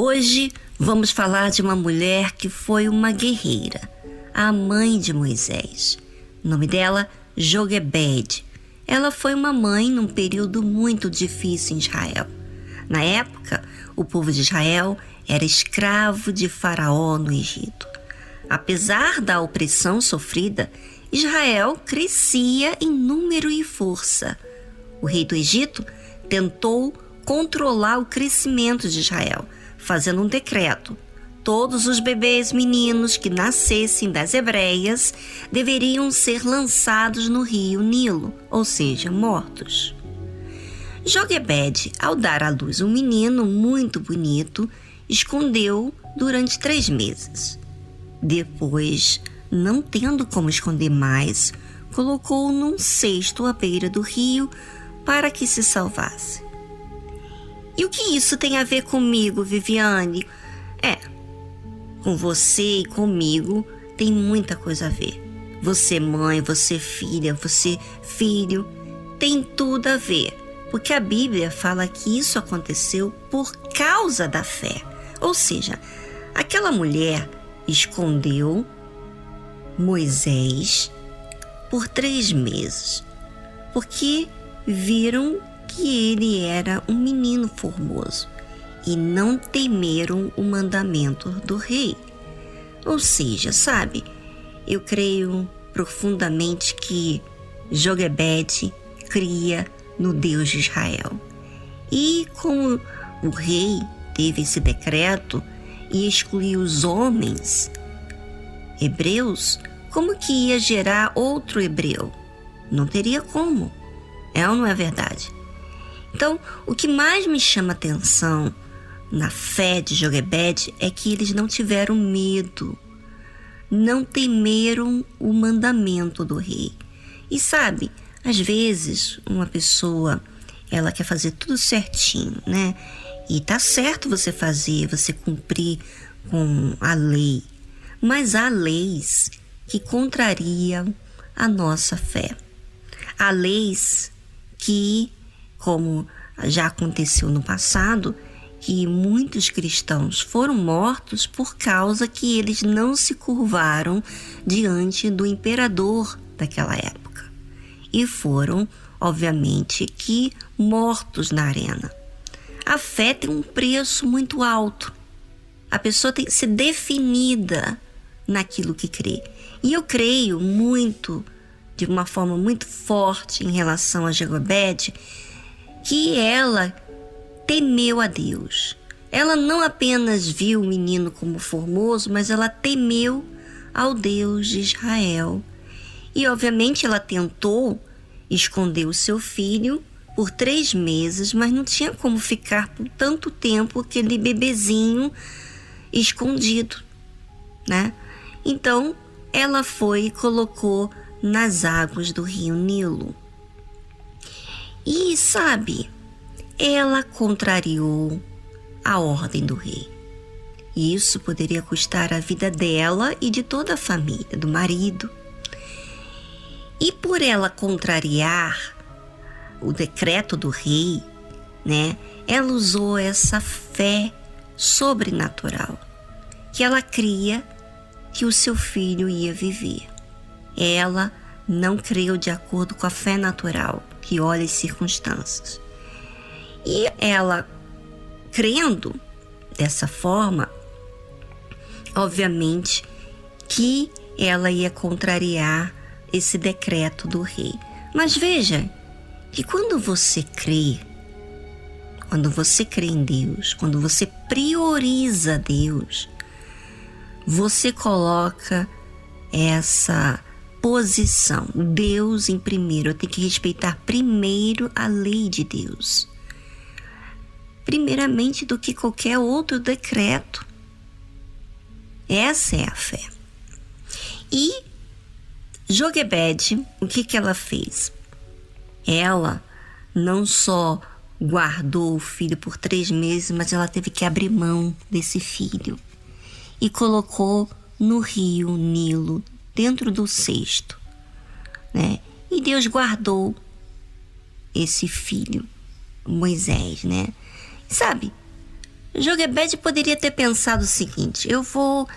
Hoje vamos falar de uma mulher que foi uma guerreira, a mãe de Moisés. O nome dela, Joquebede. Ela foi uma mãe num período muito difícil em Israel. Na época, o povo de Israel era escravo de Faraó no Egito. Apesar da opressão sofrida, Israel crescia em número e força. O rei do Egito tentou controlar o crescimento de Israel, fazendo um decreto. Todos os bebês meninos que nascessem das hebreias deveriam ser lançados no rio Nilo, ou seja, mortos. Joquebede, ao dar à luz um menino muito bonito, escondeu durante 3 meses. Depois, não tendo como esconder mais, colocou-o num cesto à beira do rio para que se salvasse. E o que isso tem a ver comigo, Viviane? Com você e comigo tem muita coisa a ver. Você mãe, você filha, você filho, tem tudo a ver. Porque a Bíblia fala que isso aconteceu por causa da fé. Ou seja, aquela mulher escondeu Moisés por 3 meses, porque viram que ele era um menino formoso e não temeram o mandamento do rei. Ou seja, sabe, eu creio profundamente que Joquebede cria no Deus de Israel. E como o rei teve esse decreto e excluiu os homens hebreus, como que ia gerar outro hebreu? Não teria como. É ou não é verdade? Então, o que mais me chama atenção na fé de Joquebede é que eles não tiveram medo, não temeram o mandamento do rei. E sabe, às vezes uma pessoa, ela quer fazer tudo certinho, né? E tá certo você fazer, você cumprir com a lei, mas há leis que contrariam a nossa fé. Há leis que, como já aconteceu no passado, que muitos cristãos foram mortos por causa que eles não se curvaram diante do imperador daquela época. E foram, obviamente, que mortos na arena. A fé tem um preço muito alto. A pessoa tem que ser definida naquilo que crê. E eu creio muito, de uma forma muito forte em relação a Joquebede, que ela temeu a Deus. Ela não apenas viu o menino como formoso, mas ela temeu ao Deus de Israel. E obviamente ela tentou esconder o seu filho por 3 meses, mas não tinha como ficar por tanto tempo aquele bebezinho escondido, né? Então ela foi e colocou nas águas do rio Nilo. E sabe, ela contrariou a ordem do rei. E isso poderia custar a vida dela e de toda a família, do marido. E por ela contrariar o decreto do rei, né, ela usou essa fé sobrenatural, que ela cria que o seu filho ia viver. Ela não creu de acordo com a fé natural, que olha as circunstâncias. E ela, crendo dessa forma, obviamente que ela ia contrariar esse decreto do rei. Mas veja que quando você crê em Deus, quando você prioriza Deus, você coloca essa posição, Deus em primeiro. Eu tenho que respeitar primeiro a lei de Deus, primeiramente do que qualquer outro decreto. Essa é a fé. E Joquebede, o que ela fez? Ela não só guardou o filho por 3 meses, mas ela teve que abrir mão desse filho e colocou no rio Nilo, dentro do cesto, né? E Deus guardou esse filho, Moisés, né? Sabe, Joquebede poderia ter pensado o seguinte: eu vou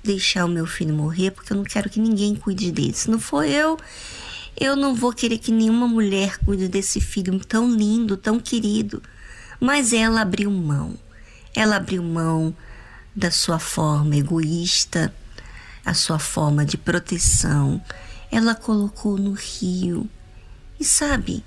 deixar o meu filho morrer porque eu não quero que ninguém cuide dele. Se não for eu não vou querer que nenhuma mulher cuide desse filho tão lindo, tão querido. Mas ela abriu mão. Ela abriu mão da sua forma egoísta, a sua forma de proteção. Ela colocou no rio. E sabe,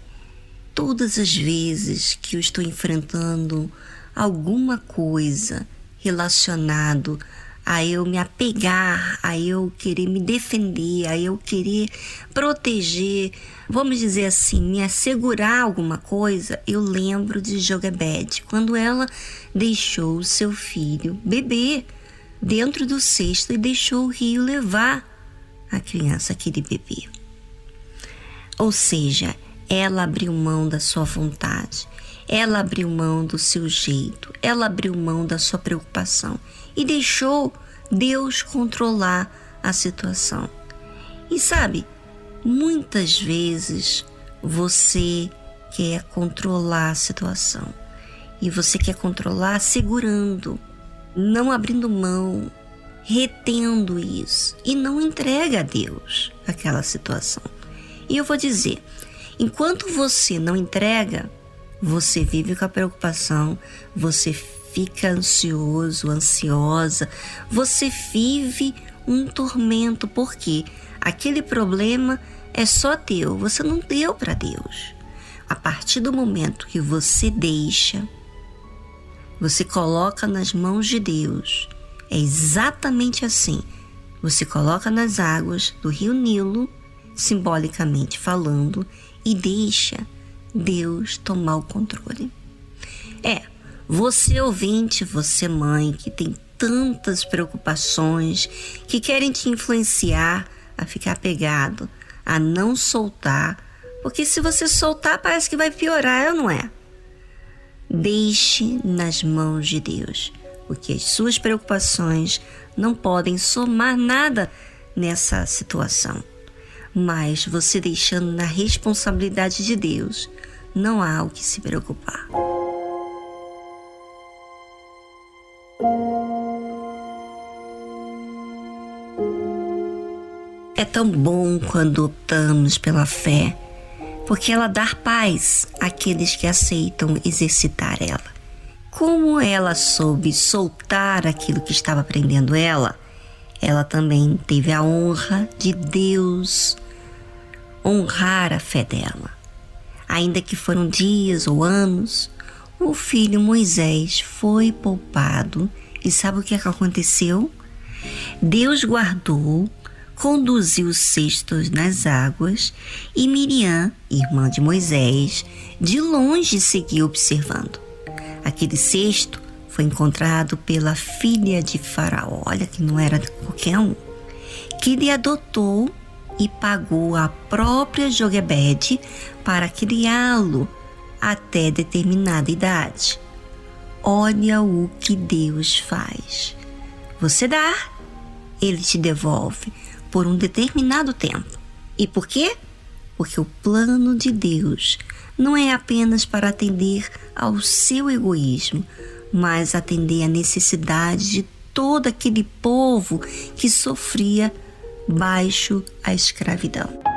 todas as vezes que eu estou enfrentando alguma coisa relacionado a eu me apegar, a eu querer me defender, a eu querer proteger, vamos dizer assim, me assegurar alguma coisa, eu lembro de Joquebede, quando ela deixou o seu filho beber dentro do cesto e deixou o rio levar a criança, aquele bebê. Ou seja, ela abriu mão da sua vontade, ela abriu mão do seu jeito, ela abriu mão da sua preocupação e deixou Deus controlar a situação. E sabe, muitas vezes você quer controlar a situação e você quer controlar segurando, não abrindo mão, retendo isso e não entrega a Deus aquela situação. E eu vou dizer, enquanto você não entrega, você vive com a preocupação, você fica ansioso, ansiosa, você vive um tormento, porque aquele problema é só teu, você não deu para Deus. A partir do momento que você deixa, você coloca nas mãos de Deus, é exatamente assim, você coloca nas águas do rio Nilo, simbolicamente falando, e deixa Deus tomar o controle. Você ouvinte, você mãe, que tem tantas preocupações, que querem te influenciar a ficar apegado, a não soltar, porque se você soltar parece que vai piorar, não é? Deixe nas mãos de Deus, porque as suas preocupações não podem somar nada nessa situação. Mas você deixando na responsabilidade de Deus, não há o que se preocupar. É tão bom quando optamos pela fé, porque ela dá paz àqueles que aceitam exercitar ela. Como ela soube soltar aquilo que estava prendendo ela também teve a honra de Deus honrar a fé dela. Ainda que foram dias ou anos, o filho Moisés foi poupado. E sabe o que aconteceu? Deus guardou, conduziu os cestos nas águas e Miriam, irmã de Moisés, de longe seguiu observando. Aquele cesto foi encontrado pela filha de Faraó, olha que não era qualquer um, que lhe adotou e pagou a própria Joquebede para criá-lo até determinada idade. Olha o que Deus faz. Você dá, Ele te devolve por um determinado tempo. E por quê? Porque o plano de Deus não é apenas para atender ao seu egoísmo, mas atender à necessidade de todo aquele povo que sofria baixo a escravidão.